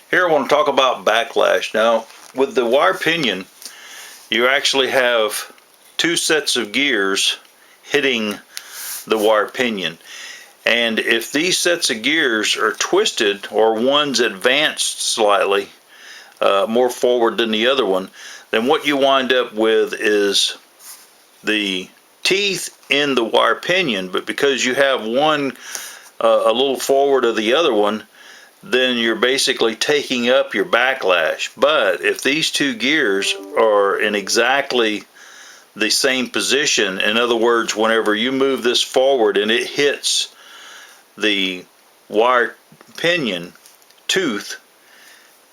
Here I want to talk about backlash. Now, with the wire pinion, you actually have two sets of gears hitting the wire pinion. And if these sets of gears are twisted or one's advanced slightly more forward than the other one, then what you wind up with is the teeth in the wire pinion, but because you have one a little forward of the other one, then you're basically taking up your backlash. But if these two gears are in exactly the same position, in other words, whenever you move this forward and it hits the wire pinion tooth,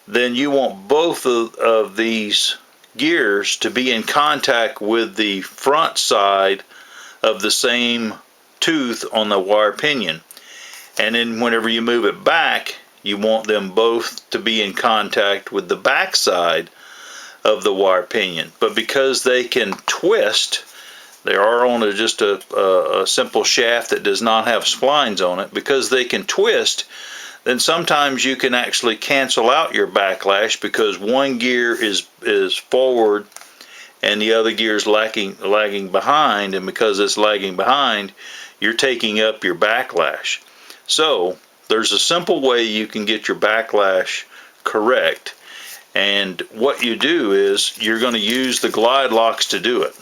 then you want both of these gears to be in contact with the front side of the same tooth on the wire pinion. And then whenever you move it back, you want them both to be in contact with the back side of the wire pinion. But because they can twist, they are on just a simple shaft that does not have splines on it. Because they can twist, then sometimes you can actually cancel out your backlash because one gear is forward and the other gear is lagging behind, and because it's lagging behind, you're taking up your backlash. So there's a simple way you can get your backlash correct, and what you do is you're going to use the glide locks to do it.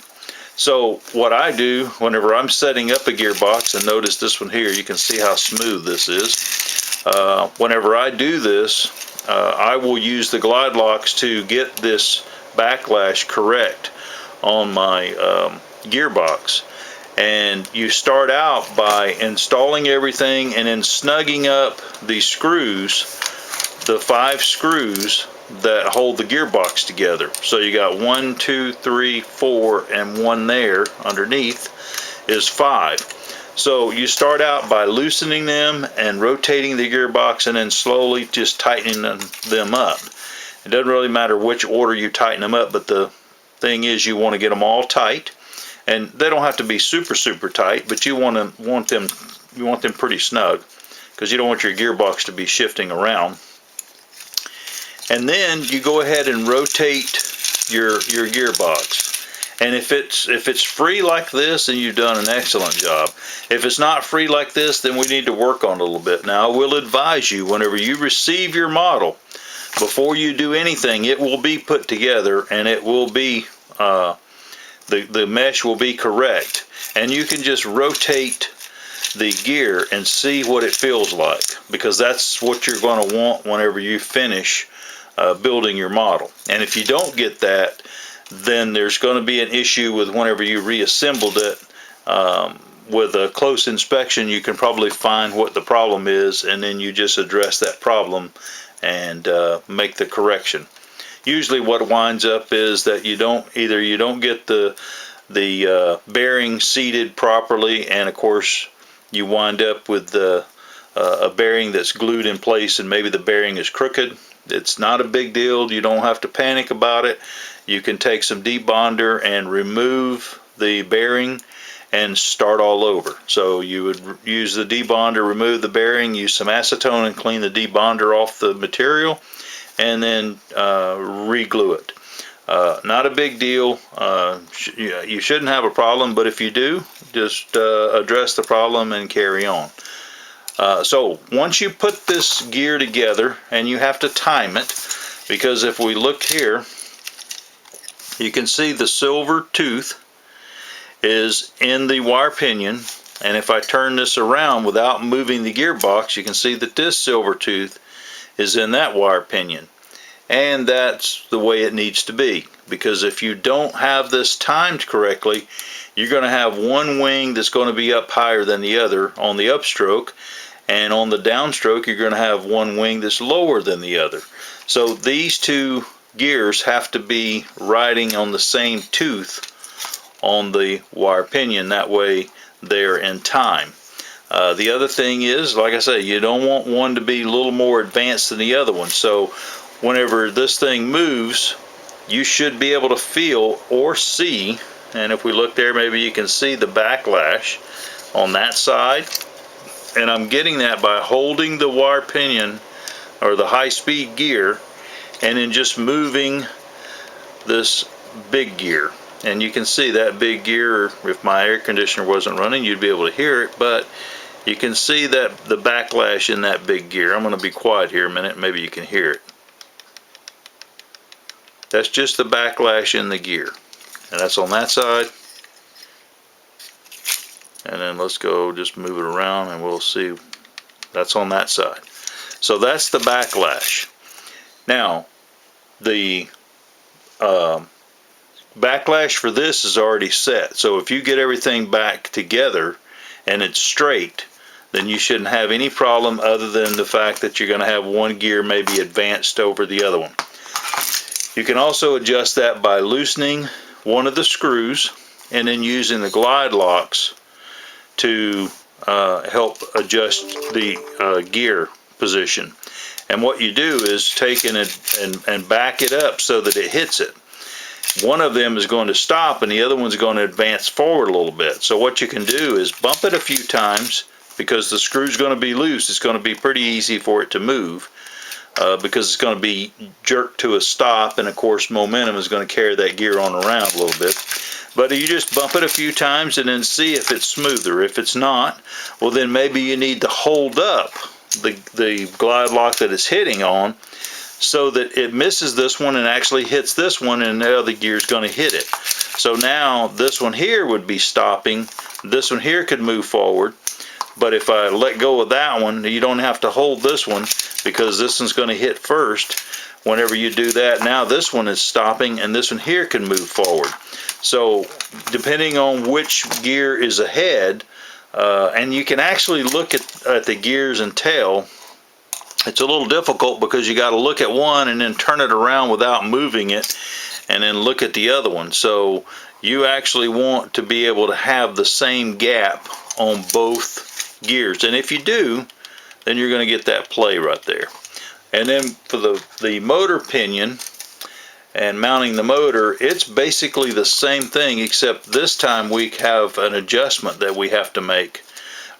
So what I do whenever I'm setting up a gearbox, and notice this one here, you can see how smooth this is. Whenever I do this, I will use the glide locks to get this backlash correct on my gearbox. And you start out by installing everything and then snugging up the screws, the 5 screws that hold the gearbox together. So you got 1, 2, 3, 4, and 1 there underneath is 5. So you start out by loosening them and rotating the gearbox and then slowly just tightening them up. It doesn't really matter which order you tighten them up, but the thing is you want to get them all tight. And they don't have to be super tight, but you want them pretty snug, because you don't want your gearbox to be shifting around. And then you go ahead and rotate your gearbox. And if it's free like this, then you've done an excellent job. If it's not free like this, then we need to work on it a little bit. Now, I will advise you, whenever you receive your model, before you do anything, it will be put together and it will be the mesh will be correct, and you can just rotate the gear and see what it feels like, because that's what you're going to want whenever you finish building your model. And if you don't get that, then there's going to be an issue with whenever you reassembled it. With a close inspection, you can probably find what the problem is, and then you just address that problem and make the correction. Usually what winds up is that you don't get the bearing seated properly, and of course you wind up with a bearing that's glued in place and maybe the bearing is crooked. It's not a big deal. You don't have to panic about it. You can take some debonder and remove the bearing and start all over. So you would use the debonder, remove the bearing, use some acetone and clean the debonder off the material, and then re-glue it. Not a big deal. You shouldn't have a problem, but if you do, just address the problem and carry on. So once you put this gear together, and you have to time it, because if we look here, you can see the silver tooth is in the wire pinion, and if I turn this around without moving the gearbox, you can see that this silver tooth is in that wire pinion. And that's the way it needs to be, because if you don't have this timed correctly, you're going to have one wing that's going to be up higher than the other on the upstroke, and on the downstroke you're going to have one wing that's lower than the other. So these two gears have to be riding on the same tooth on the wire pinion, that way they're in time. The other thing is, like I say, you don't want one to be a little more advanced than the other one. So whenever this thing moves, you should be able to feel or see, and if we look there, maybe you can see the backlash on that side. And I'm getting that by holding the wire pinion or the high-speed gear, and then just moving this big gear. And you can see that big gear, if my air conditioner wasn't running, you'd be able to hear it, but you can see that the backlash in that big gear. I'm going to be quiet here a minute, maybe you can hear it. That's just the backlash in the gear. And that's on that side. And then let's go just move it around and we'll see. That's on that side. So that's the backlash. Now, the backlash for this is already set. So if you get everything back together and it's straight, then you shouldn't have any problem other than the fact that you're going to have one gear maybe advanced over the other one. You can also adjust that by loosening one of the screws and then using the glide locks to help adjust the gear position. And what you do is take it and back it up so that it hits it. One of them is going to stop and the other one's going to advance forward a little bit. So what you can do is bump it a few times, because the screw's going to be loose. It's going to be pretty easy for it to move because it's going to be jerked to a stop, and of course momentum is going to carry that gear on around a little bit. But you just bump it a few times and then see if it's smoother. If it's not, well then maybe you need to hold up the glide lock that it's hitting on so that it misses this one and actually hits this one, and the other gear is going to hit it. So now this one here would be stopping. This one here could move forward. But if I let go of that one, you don't have to hold this one because this one's going to hit first. Whenever you do that, now this one is stopping and this one here can move forward. So depending on which gear is ahead, and you can actually look at the gears and tell. It's a little difficult because you got to look at one and then turn it around without moving it and then look at the other one. So you actually want to be able to have the same gap on both gears, and if you do, then you're going to get that play right there. And then for the motor pinion and mounting the motor, it's basically the same thing, except this time we have an adjustment that we have to make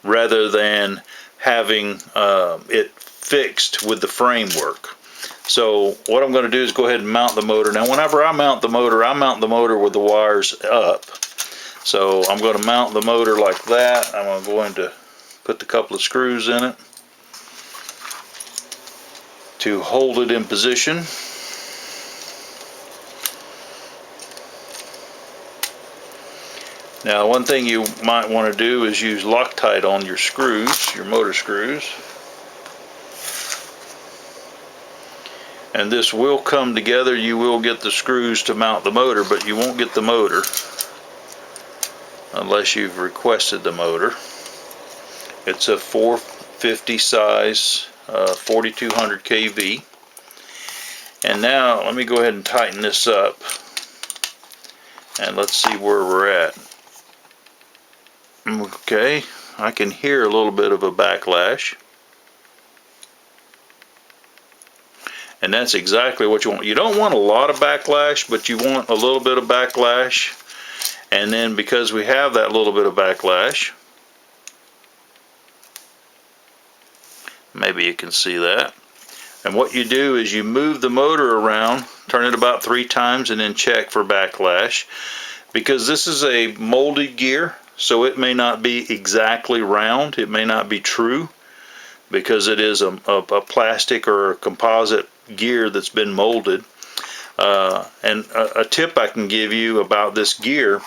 rather than having it fixed with the framework. So what I'm going to do is go ahead and mount the motor. Now whenever I mount the motor with the wires up. So I'm going to mount the motor like that. I'm going to put the couple of screws in it to hold it in position. Now one thing you might want to do is use Loctite on your screws, your motor screws. And this will come together. You will get the screws to mount the motor, but you won't get the motor unless you've requested the motor. It's a 450 size, 4200 kV. And now let me go ahead and tighten this up and let's see where we're at. Okay, I can hear a little bit of a backlash. And that's exactly what you want. You don't want a lot of backlash, but you want a little bit of backlash. And then because we have that little bit of backlash, maybe you can see that. And what you do is you move the motor around, turn it about 3 times, and then check for backlash. Because this is a molded gear, so it may not be exactly round. It may not be true because it is a plastic or a composite gear that's been molded. And a tip I can give you about this gear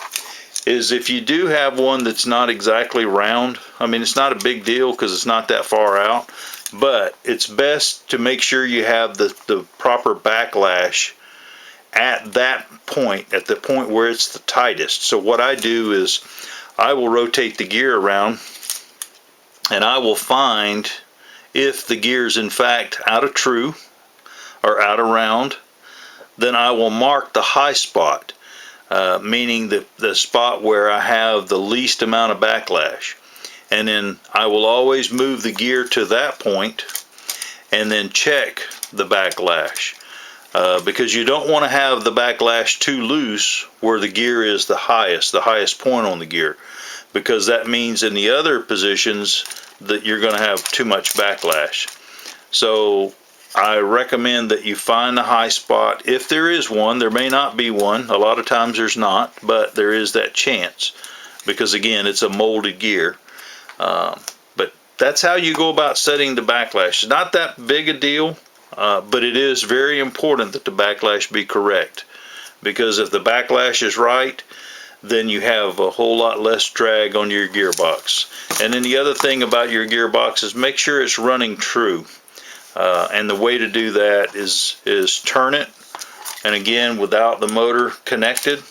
is if you do have one that's not exactly round, I mean it's not a big deal because it's not that far out, but it's best to make sure you have the proper backlash at that point, at the point where it's the tightest. So what I do is I will rotate the gear around and I will find if the gear is in fact out of true or out of round. Then I will mark the high spot, meaning the spot where I have the least amount of backlash. And then I will always move the gear to that point and then check the backlash. Because you don't want to have the backlash too loose where the gear is the highest point on the gear, because that means in the other positions that you're going to have too much backlash. So I recommend that you find the high spot. If there is one, there may not be one. A lot of times there's not, but there is that chance because, again, it's a molded gear. But that's how you go about setting the backlash. It's not that big a deal, but it is very important that the backlash be correct, because if the backlash is right, then you have a whole lot less drag on your gearbox. And then the other thing about your gearbox is make sure it's running true. And the way to do that is turn it, and again, without the motor connected,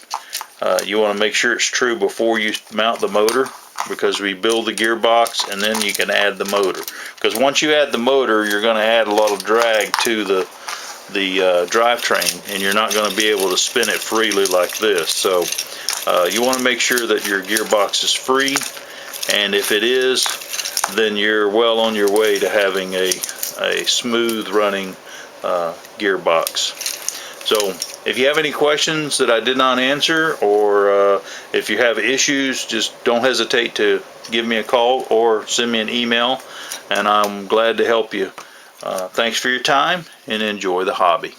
you want to make sure it's true before you mount the motor, because we build the gearbox and then you can add the motor. Because once you add the motor, you're going to add a lot of drag to the drivetrain, and you're not going to be able to spin it freely like this. So you want to make sure that your gearbox is free, and if it is, then you're well on your way to having a smooth running gearbox. So if you have any questions that I did not answer, or if you have issues, just don't hesitate to give me a call or send me an email, and I'm glad to help you. Thanks for your time, and enjoy the hobby.